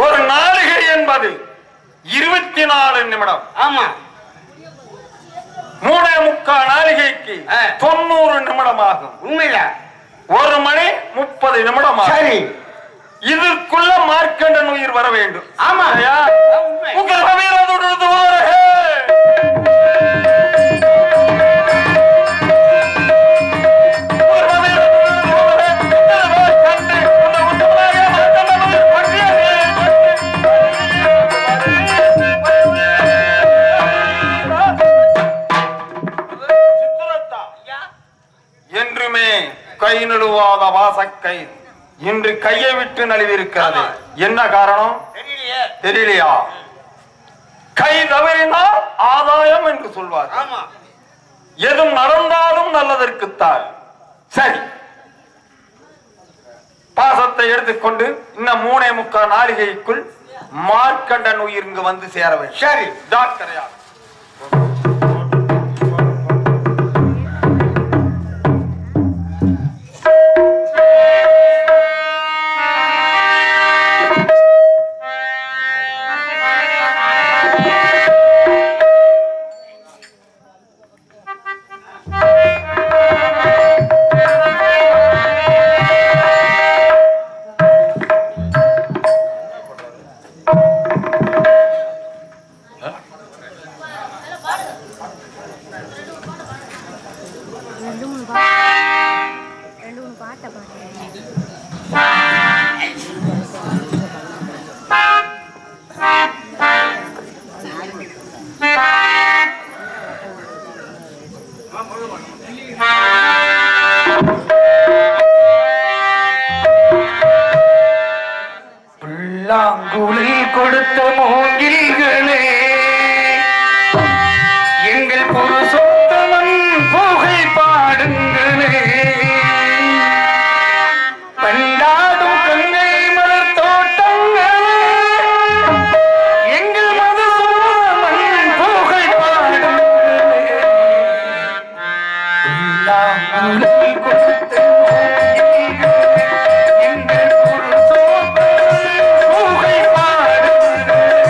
ஒரு நாளிகை என்பது 24 24 நிமிடம்.
ஆமா
3:45 நாளிகைக்கு 90 நிமிடம் ஆகும்.
உண்மையில
1 மணி 30 நிமிடம் ஆகும்.
சரி
இதற்குள்ள மார்க்கண்டன் உயிர் வர வேண்டும்.
ஆமா
ஐயா,
உண்மை
உங்கள் வீரதோடு வாரே. என்றுமே கை நழுவாத வாசக்கை இன்று கையை விட்டு நழுவிருக்கிறது. என்ன காரணம் தெரியலையா? கை தவறினால் ஆதாயம் என்று சொல்வார். எதுவும் நடந்தாலும் நல்லதற்குத்தான். சரி, பாசத்தை எடுத்துக்கொண்டு இன்னும் 3:45 நாளிகைக்குள் மார்க்கண்டன் உயிர் இங்கு வந்து சேர வேண்டும். சரி டாக்டரையா
புல்லாங்குழல் கொடுத்த மூங்கில்களே, எங்கள் புருஷோத்தமன் புகை பாடுங்களே. பண்டாடும் கங்கை மலர் தோட்டங்களே, எங்கள் மதுசூதனன் புகை பாடுங்களே. புல்லாங்குழல் கொடுத்த மூங்கில்களே, எங்கள் புருஷோத்தமன் புகை பாடுங்களே.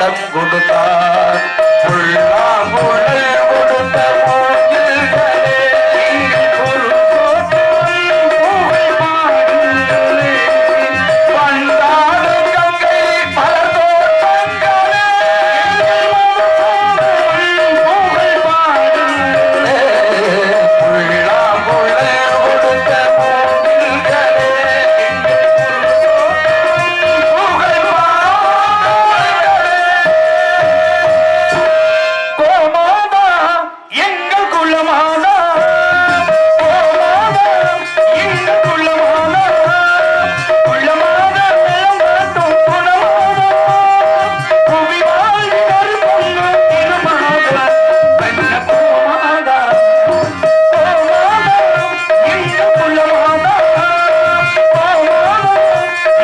வரம் கொடுத்தார் புல்லாங்குழல் கொடுத்த மூங்கில்களே எங்கள் பொருள் புகழ் பாடுங்களே வந்தாடு கங்கை பல தோட்டங்களே புகழ் பாடுங்களே புல்லாங்குழல் கொடுத்த மூங்கில்களே புகழ் கோமாதா எங்கள் குலமாதா கோமாதா எங்கள் குலமாதா குலமாதா நிலம் காட்டும் குணமாதா புவி வாழ்வி கருப்பொங்க திருமாதா வண்ண கோமாதா கோமாதா எங்கள் குலமாதா கோமாதா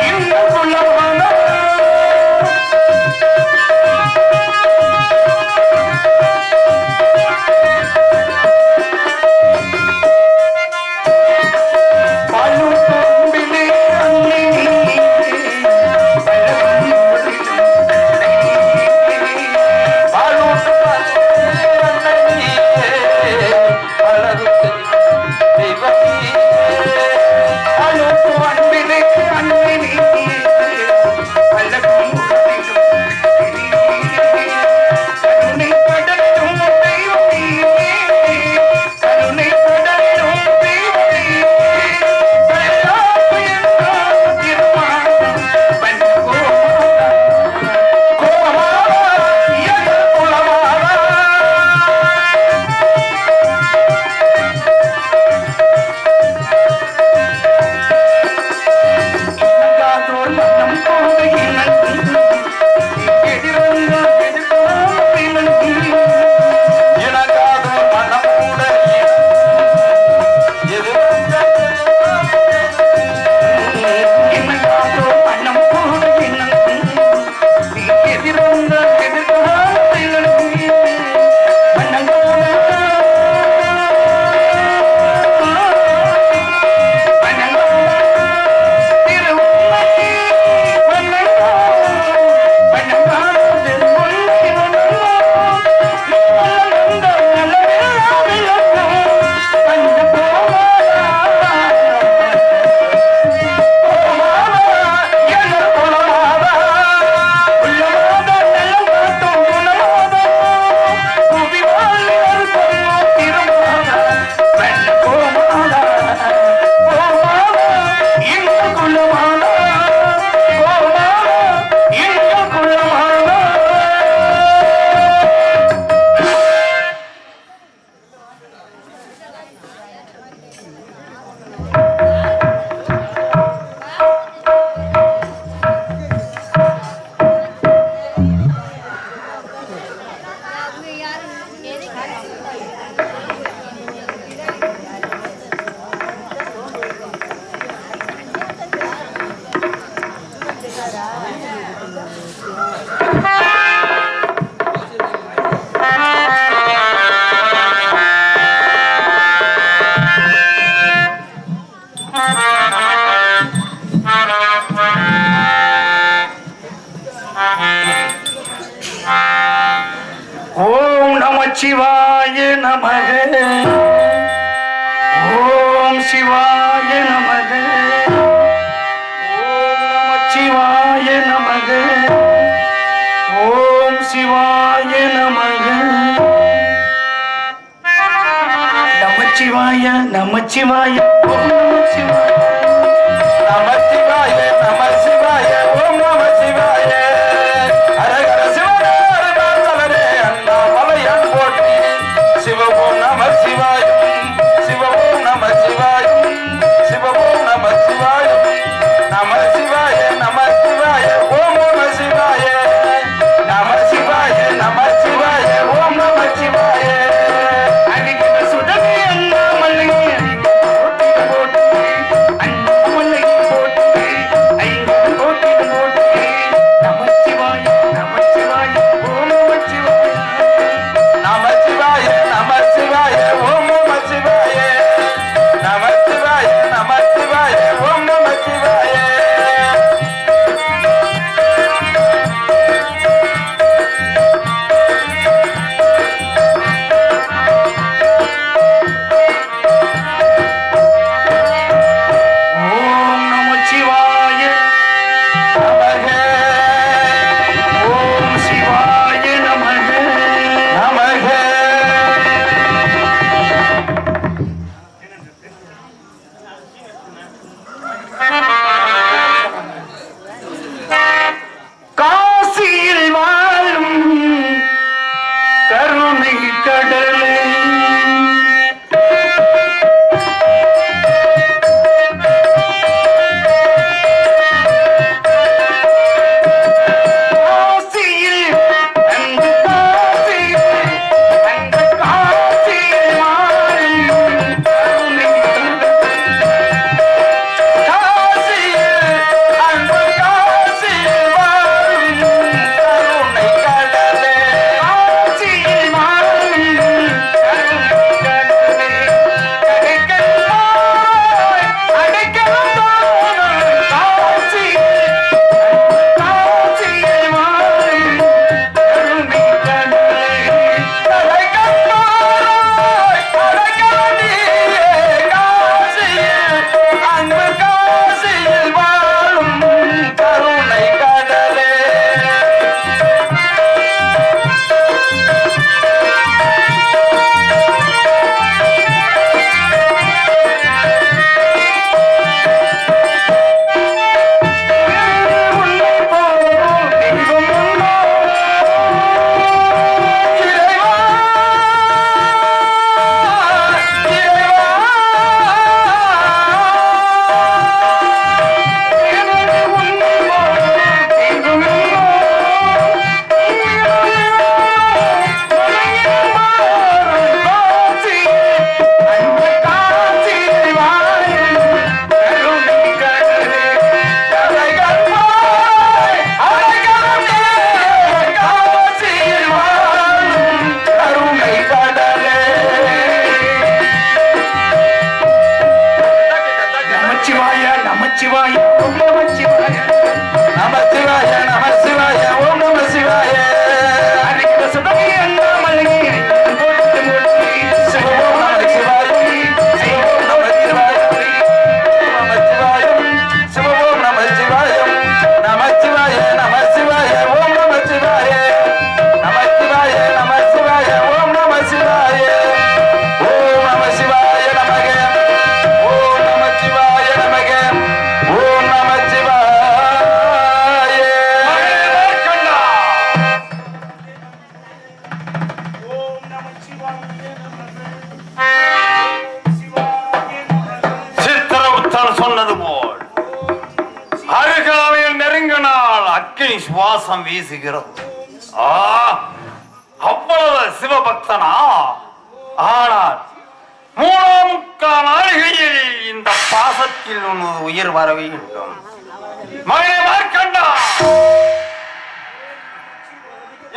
எங்கள் குலமாதா பாலும் கொம்பிலே அன்னை பாலும் பலருக்கு தெய்வமே பாலும் அன்பிலே அன்னை பலக்கும் கருணை படரும் தெய்வமே கருணை படரும் தெய்வமே ஓம் நமச்சிவாய நமக ஓம் சிவாய நமக ஓம் நமச்சிவாய நமக ஓம் சிவாய நமக நமச்சிவாய நமச்சிவாய ஓம் நமச்சிவாய நமச்சிவாய நமச்சிவாய ஓம் நமச்சிவாய ஹரஹர சிவனே அண்ணாமலையான் போற்றி சிவஓம் நமச்சிவாயம் சிவஓம் நமச்சிவாயம் சிவஓம் நமச்சிவாயம் நமசிவாய நமசிவாய ஓம் நமசிவாய நமசிவாய நமசிவாய ஓம் நமசிவாய அடிக்கிற சுடமே அண்ணாமலை போற்றி போற்றி அண்ணாமலை போற்றி
கடலே
சுவாசம் வீசுகிறது. அவ்வளவு சிவபக்தனா? ஆனால் மூணாமுக்கால் நாளிகையில் இந்த பாசத்தில் உயிர் வர வேண்டும். மகனே மார்க்கண்டா,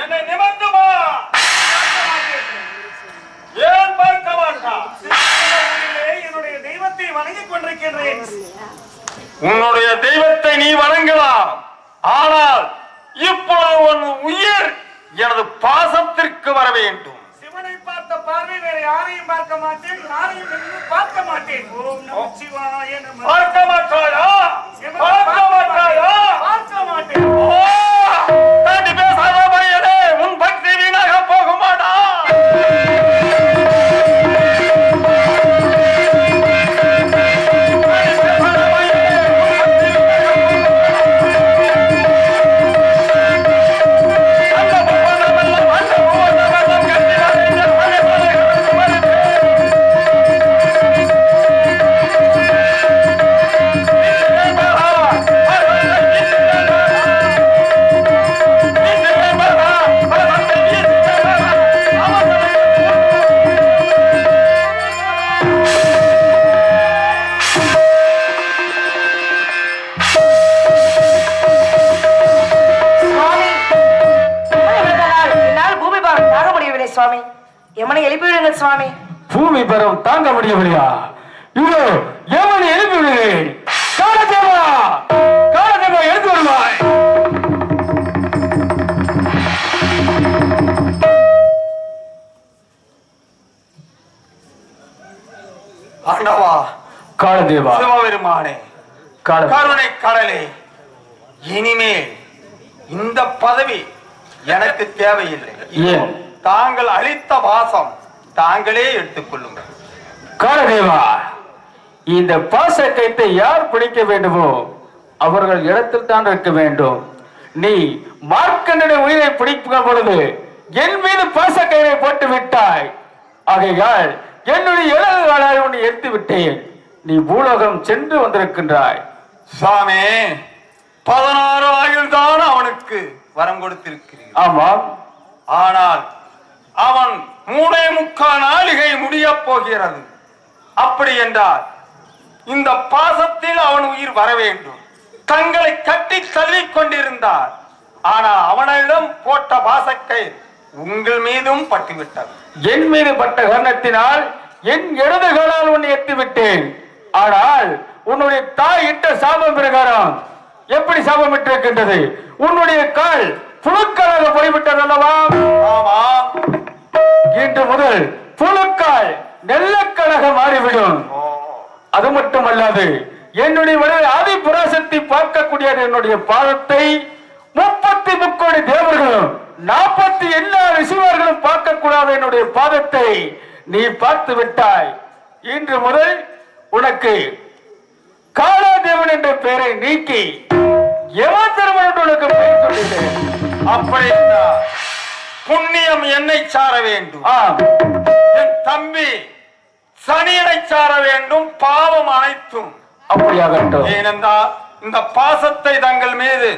என்னை நிமிர்ந்துமா? ஏன் பார்க்க மாட்டான்? என்னுடைய தெய்வத்தை வணங்கிக் கொண்டிருக்கின்றேன். உன்னுடைய தெய்வத்தை நீ வணங்கலாம், ஆனால் இப்பொழுது உன் உயிர் எனது பாசத்திற்கு வர வேண்டும். சிவனை பார்த்த பார்வை வேற யாரையும் பார்க்க மாட்டேன், யாரையும் பார்க்க மாட்டேன். ஓம் நம சிவாய நம. பார்க்க மாட்டாயா? பார்க்க மாட்டாயா? பார்க்க மாட்டேன். தாண்டி பேசாத பையனே, உன் பக்தி வீணாக போகுமாடா?
சுவாமி, எமனை எழுப்பிவிடுங்கள் சுவாமி.
பூமி பரம் தாங்க முடியவில்லையா? இதோ எமனை எழுப்பி விடுகிறேன். காலதேவா, காலதேவா, எழுந்து வருவாய்.
ஆண்டவா,
காலதேவா,
சிவபெருமானே, கருணை கடலே, இனிமேல் இந்த பதவி எனக்கு தேவையில்லை. தாங்கள் அளித்த வாசம் தாங்களே எடுத்துக் கொள்ளுங்கள்.
காலதேவா, இந்த பாசக்கத்தை யார் பிடிக்க வேண்டுமோ அவர்கள் இடத்தில் தான் இருக்க வேண்டும். நீ மார்க்கண்டனுடைய உயிரை பிடிக்கும் பொழுது
என் மீது பாசக்கயிறை போட்டு விட்டாய். ஆகையால் என்னுடைய இடது காலால் உன்னை எடுத்து விட்டேன். நீ பூலோகம் சென்று வந்திருக்கின்றாய்.
சாமி, 16 ஆயுள் தான் அவனுக்கு வரம் கொடுத்திருக்கிறீர்.
ஆமாம்.
ஆனால் அவன் 3.25 நாளிகை முடிய போகிறது. அப்படி என்றால் இந்த பாசத்தில் அவன் உயிர் வர வேண்டும். தங்களை கட்டி தள்ளிக் கொண்டிருந்தார். ஆனால் அவனிடம் போட்ட பாசக்கை உங்கள் மீதும் பட்டுவிட்டது.
என் மீது பட்ட காரணத்தினால் என் இடது காலால் உன்னை எத்தி விட்டேன். ஆனால் உன்னுடைய தாய் இட்ட சாபம் பிரகாரம் எப்படி சாபம் இட்டிருக்கின்றது? உன்னுடைய கால் புழுக்களாக போய்விட்டது அல்லவா?
ஆமா.
இன்று முதல் புழுக்கால் நெல்லக்களாக மாறிவிடும். அது மட்டுமல்லாது என்னுடைய வரையில் ஆதி புராசக்தி பார்க்கக்கூடிய என்னுடைய பாதத்தை 33 கோடி தேவர்களும் 40 எல்லா ரிஷிவர்களும் பார்க்கக்கூடாத என்னுடைய பாதத்தை நீ பார்த்து விட்டாய். இன்று முதல் உனக்கு காலாதேவன் என்ற பெயரை நீக்கி யமதர்மன் என்று உனக்கு பெயர் சொல்லிட்டேன்.
அப்படி புண்ணியம் என்னை சார வேண்டும். என் தம்பி சனியனை சார வேண்டும். பாவம் அனைத்தும்
அப்படியாகட்டும்.
ஏனென்றால் இந்த பாசத்தை தங்கள் மீது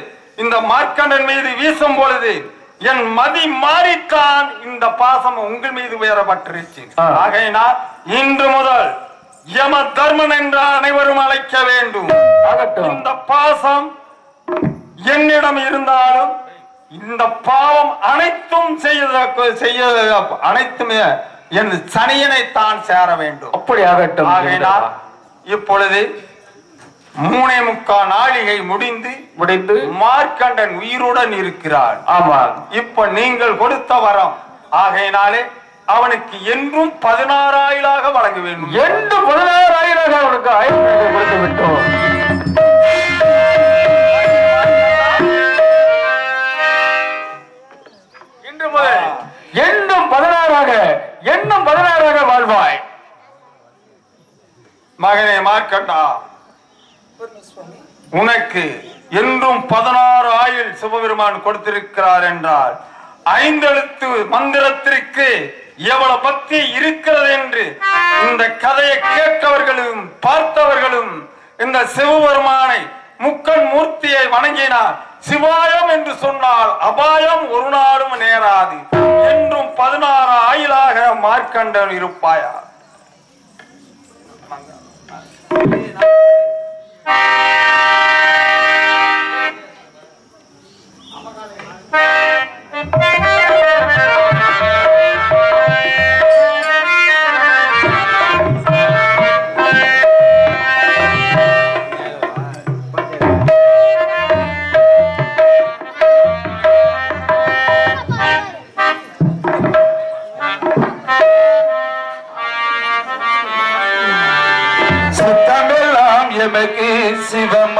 இந்த மார்க்கண்டன் மீது வீசும் பொழுது என் மதி மாறித்தான் இந்த பாசம் உங்கள் மீது உயரப்பட்டிருச்சு. ஆகையினால் இன்று முதல் யம தர்மன் என்று அனைவரும் அழைக்க வேண்டும். இந்த பாசம் என்னிடம் இருந்தாலும் இந்த பாவம் அனைத்தும் செய்ய அனைத்துமே என் சனியனை தான் சேர வேண்டும்.
அப்படியாகட்டும்.
ஆகையினால் இப்பொழுது 3.25 நாளிகை முடிந்து மார்க்கண்டன் உயிருடன் இருக்கிறார்.
ஆமா.
இப்ப நீங்கள் கொடுத்த வரம் ஆகையினாலே அவனுக்கு என்றும் 16 ஆயிலாக வழங்க வேண்டும்.
என்று 16 ஆயிலாக அவனுக்கு ஆயுள் கொடுத்து விட்டோம். இன்று முதல் எண்ணும் 16ஆக வாழ்வாய்.
மகனே மார்க்கண்டா, உனக்கு என்றும் 16 ஆயுள் சிவபெருமான் கொடுத்திருக்கிறார் என்றால் 5 எழுத்து மந்திரத்திற்கு எவ்வளவு பக்தி இருக்கிறது என்று இந்த கதையை கேட்டவர்களும் பார்த்தவர்களும் இந்த சிவபெருமானை முக்கண் மூர்த்தியை வணங்கினார். சிவாயம் என்று சொன்னால் அபாயம் ஒரு நாளும் நேராது. என்றும் 16 ஆயுளாக மார்க்கண்டன் இருப்பாயா?
சுத்தமெல்லாம் எமக்கு சிவம்